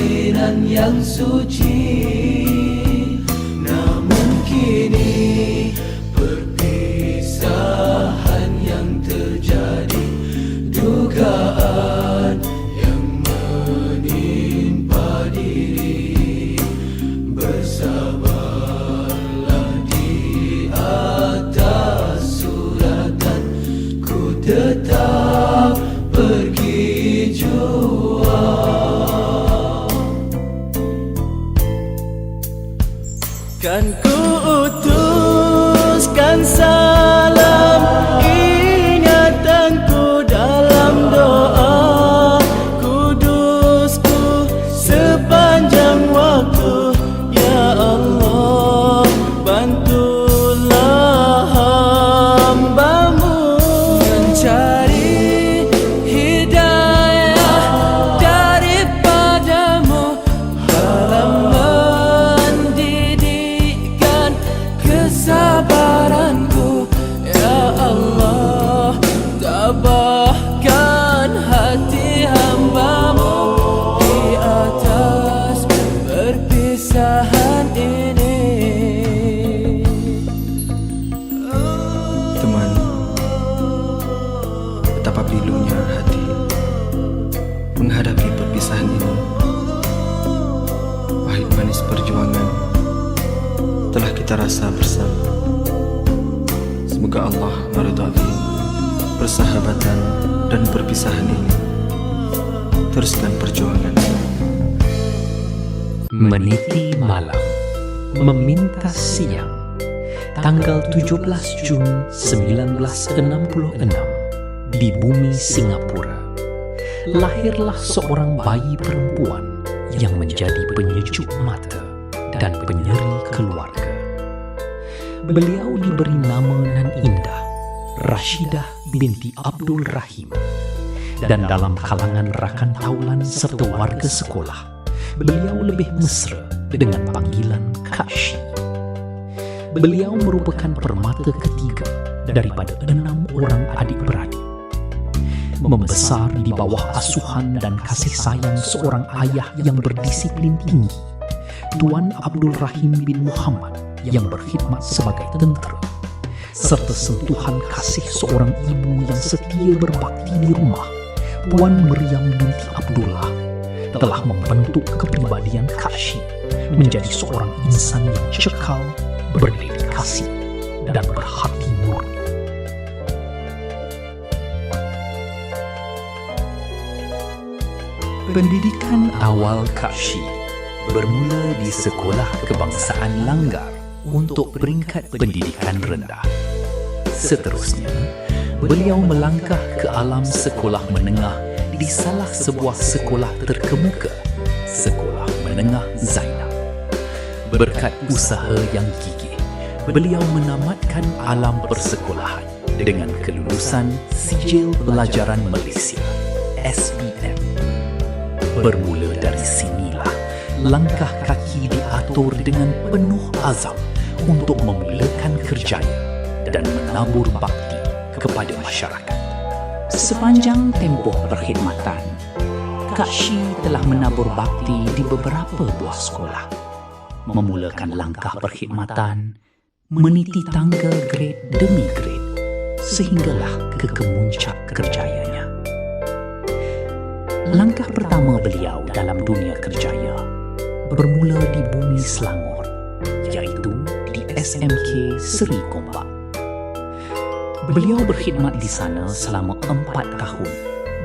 kelahiran yang suci. Namun kini perpisahan yang terjadi, dugaan yang menimpa diri. Bersabarlah di atas suratan, ku tetap pergi jua. Kan ku utuskan salam ingatanku dalam doa, kudusku sepanjang waktu. Ya Allah, bantulah hamba-Mu mencari hidayah daripada-Mu, dalam mendidikkan kesabaranku. Ya Allah, tabahkan hati hamba-Mu di atas perpisahan ini. Teman, betapa pilunya hati menghadapi perpisahan ini. Pahit manis perjuangan telah kita rasa bersama. Semoga Allah meridai persahabatan dan perpisahan ini. Teruskan perjuangan. Meniti malam, meminta siang. Tanggal 17 Jun 1966 di bumi Singapura, lahirlah seorang bayi perempuan yang menjadi penyejuk mata dan penyeri keluarga. Beliau diberi nama nan indah, Rashidah binti Abdul Rahim, dan dalam kalangan rakan taulan serta warga sekolah, beliau lebih mesra dengan panggilan Kak Shi. Beliau merupakan permata ketiga daripada 6 orang adik-beradik. Membesar di bawah asuhan dan kasih sayang seorang ayah yang berdisiplin tinggi, Tuan Abdul Rahim bin Muhammad yang berkhidmat sebagai tentera, serta sentuhan kasih seorang ibu yang setia berbakti di rumah, Puan Meriam binti Abdullah, telah membentuk kepribadian Kak Shi menjadi seorang insan yang cekal, berdedikasi, dan berhati murni. Pendidikan awal Kak Shi bermula di Sekolah Kebangsaan Langgar untuk peringkat pendidikan rendah. Seterusnya, beliau melangkah ke alam sekolah menengah di salah sebuah sekolah terkemuka, Sekolah Menengah Zainab. Berkat usaha yang gigih, beliau menamatkan alam persekolahan dengan kelulusan Sijil Pelajaran Malaysia, SPM. Bermula dari sinilah, langkah kaki diatur dengan penuh azam untuk memulakan kerjaya dan menabur bakti kepada masyarakat. Sepanjang tempoh perkhidmatan, Kak Shi telah menabur bakti di beberapa buah sekolah, memulakan langkah perkhidmatan, meniti tangga grade demi grade, sehinggalah ke kemuncak kerjayanya. Langkah pertama beliau dalam dunia kerjaya bermula di bumi Selangor, iaitu di SMK Seri Kompak. Beliau berkhidmat di sana selama 4 tahun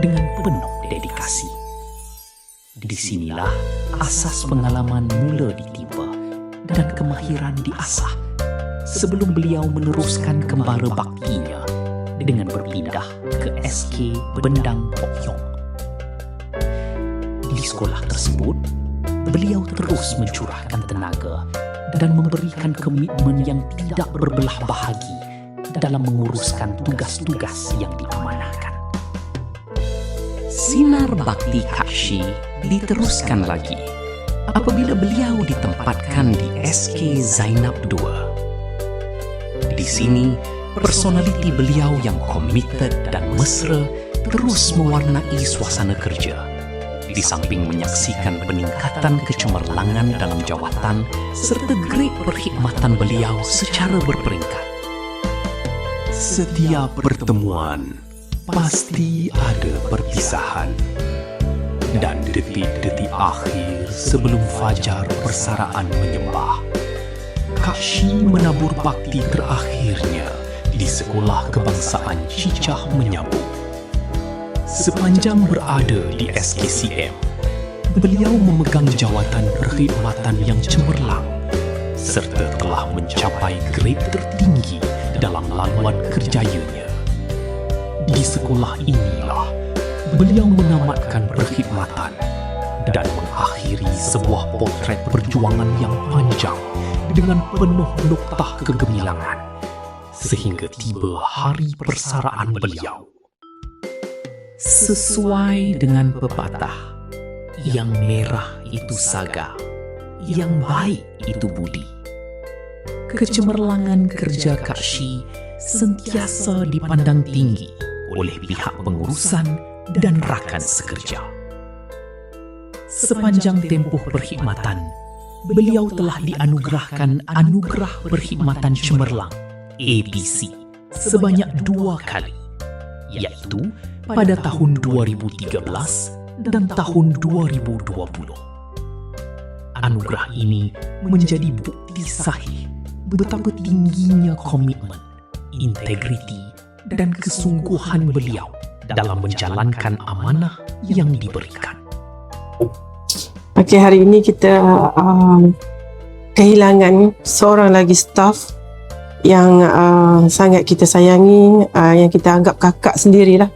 dengan penuh dedikasi. Di sinilah asas pengalaman mula ditimpa dan kemahiran diasah sebelum beliau meneruskan kembara baktinya dengan berpindah ke SK Bendang Pok Yong. Di sekolah tersebut, beliau terus mencurahkan tenaga dan memberikan komitmen yang tidak berbelah bahagi dalam menguruskan tugas-tugas yang diamanahkan. Sinar bakti Kak Shi diteruskan lagi apabila beliau ditempatkan di SK Zainab II. Di sini, personaliti beliau yang komited dan mesra terus mewarnai suasana kerja di samping menyaksikan peningkatan kecemerlangan dalam jawatan serta grade perkhidmatan beliau secara berperingkat. Setiap pertemuan pasti ada perpisahan, dan detik-detik akhir sebelum fajar persaraan menyembah, Kak Shi menabur bakti terakhirnya di Sekolah Kebangsaan Cicah Menyambung. Sepanjang berada di SKCM, beliau memegang jawatan perkhidmatan yang cemerlang serta telah mencapai grade tertinggi dalam laluan kerjayanya. Di sekolah inilah beliau menamatkan perkhidmatan dan mengakhiri sebuah potret perjuangan yang panjang dengan penuh noktah kegemilangan sehingga tiba hari persaraan beliau. Sesuai dengan pepatah, yang merah itu saga, yang baik itu budi. Kecemerlangan kerja Kak Shi sentiasa dipandang tinggi oleh pihak pengurusan dan rakan sekerja. Sepanjang tempoh perkhidmatan, beliau telah dianugerahkan Anugerah Perkhidmatan Cemerlang ABC sebanyak 2 kali, iaitu pada tahun 2013 dan tahun 2020. Anugerah ini menjadi bukti sahih betapa tingginya komitmen, integriti dan kesungguhan beliau dalam menjalankan amanah yang diberikan. Okey, hari ini kita kehilangan seorang lagi staf yang sangat kita sayangi, yang kita anggap kakak sendirilah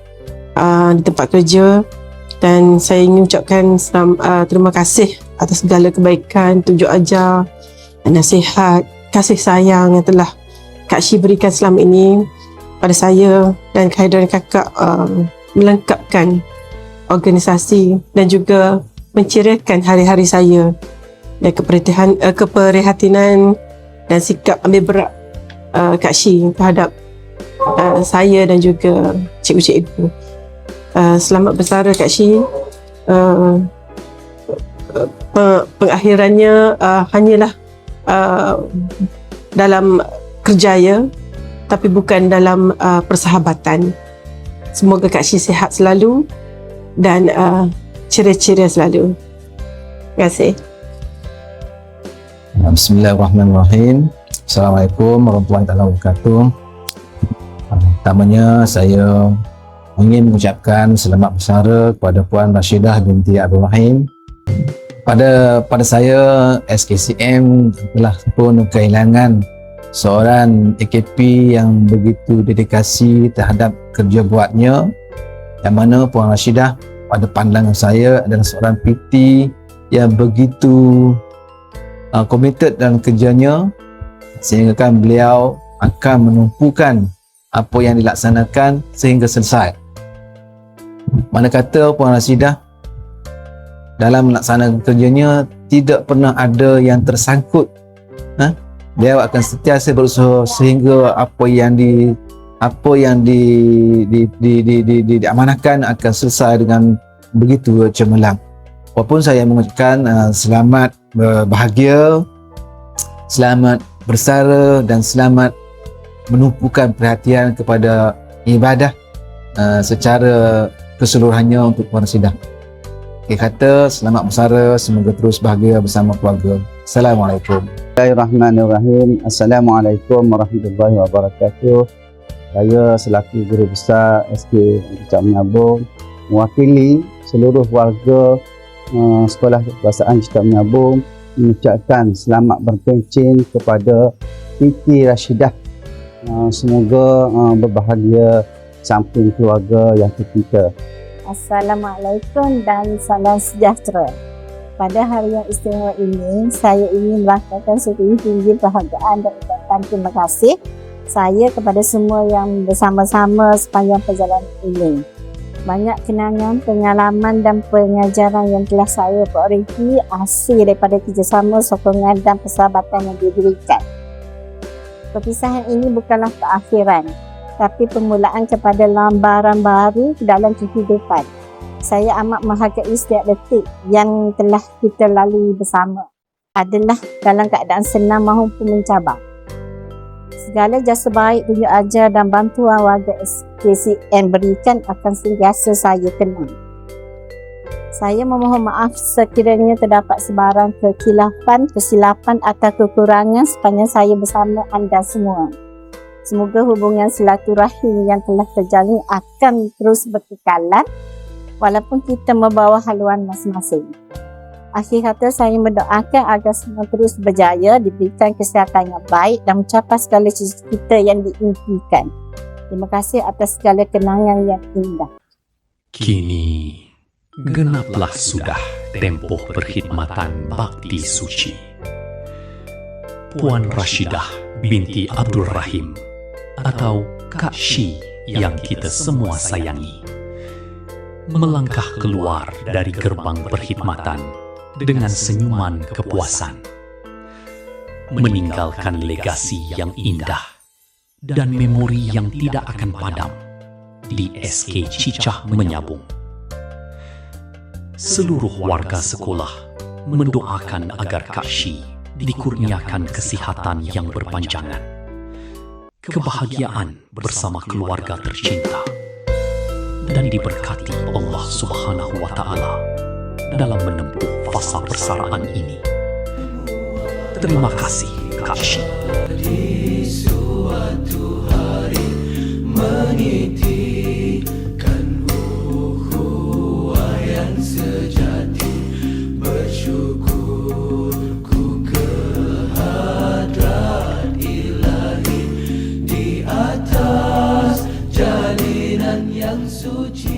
di tempat kerja, dan saya ingin ucapkan terima kasih atas segala kebaikan, tunjuk ajar, nasihat, kasih sayang yang telah Kak Shi berikan selama ini pada saya, dan kehadiran kakak melengkapkan organisasi dan juga menceriakan hari-hari saya, dan keprihatinan dan sikap ambil berat Kak Shi terhadap saya dan juga cikgu-cikgu. Selamat bersara Kak Shi. Pengakhirannya hanyalah dalam kerjaya, tapi bukan dalam persahabatan. Semoga Kak Shi sihat selalu dan ceria-ceria selalu. Terima kasih. Bismillahirrahmanirrahim. Assalamualaikum warahmatullahi wabarakatuh. Pertamanya saya ingin mengucapkan selamat bersara kepada Puan Rashidah binti Abdul Rahim. Pada saya, SKCM telah pun kehilangan seorang AKP yang begitu dedikasi terhadap kerja buatnya, yang mana Puan Rashidah pada pandangan saya adalah seorang PT yang begitu committed dalam kerjanya, sehingga kan beliau akan menumpukan apa yang dilaksanakan sehingga selesai. Mana kata Puan Rashidah dalam melaksanakan kerjanya tidak pernah ada yang tersangkut. Beliau akan sentiasa berusaha sehingga apa yang diamanahkan akan selesai dengan begitu cemerlang. Walaupun saya mengucapkan selamat berbahagia, selamat bersara dan selamat menumpukan perhatian kepada ibadah secara keseluruhannya untuk Puan Rashidah. Kata selamat bersara, semoga terus bahagia bersama keluarga. Assalamualaikum. Bismillahirrahmanirrahim. Assalamualaikum warahmatullahi wabarakatuh. Saya selaku Guru Besar SK Cicah Menyambung mewakili seluruh warga Sekolah Kebangsaan Cicah Menyambung mengucapkan selamat berpencin kepada PT Rashidah. Semoga berbahagia samping keluarga yang tercinta. Assalamualaikum dan salam sejahtera. Pada hari yang istimewa ini, saya ingin melangkahkan setinggi-tinggi penghargaan dan ucapan terima kasih saya kepada semua yang bersama-sama sepanjang perjalanan ini. Banyak kenangan, pengalaman dan pengajaran yang telah saya perolehi hasil daripada kerjasama, sokongan dan persahabatan yang diberikan. Perpisahan ini bukanlah keakhiran, tapi permulaan kepada lambaran baru dalam kehidupan. Saya amat menghargai setiap detik yang telah kita lalui bersama. Adalah dalam keadaan senang maupun mencabar. Segala jasa baik, tunjuk ajar dan bantuan warga SKCM berikan akan sentiasa saya kenang. Saya memohon maaf sekiranya terdapat sebarang kesilapan atau kekurangan sepanjang saya bersama anda semua. Semoga hubungan silaturahim yang telah terjalin akan terus berkekalan walaupun kita membawa haluan masing-masing. Akhir kata, saya mendoakan agar semua terus berjaya, diberikan kesihatan yang baik dan mencapai segala cita-cita yang diimpikan. Terima kasih atas segala kenangan yang indah. Kini, genaplah sudah tempoh perkhidmatan bakti suci. Puan Rashidah binti Abdul Rahim atau Kak Shi yang kita semua sayangi, melangkah keluar dari gerbang perkhidmatan dengan senyuman kepuasan, meninggalkan legasi yang indah dan memori yang tidak akan padam di SK Cicah Menyabung. Seluruh warga sekolah mendoakan agar Kak Shi dikurniakan kesihatan yang berpanjangan, kebahagiaan bersama keluarga tercinta, dan diberkati Allah Subhanahu wa Ta'ala dalam menempuh fasa persaraan ini. Terima kasih, Kak Shi. Di suatu hari menitikan ukhuwah yang sejati, bersyukur ku kehadrat ilahi di atas jalinan yang suci.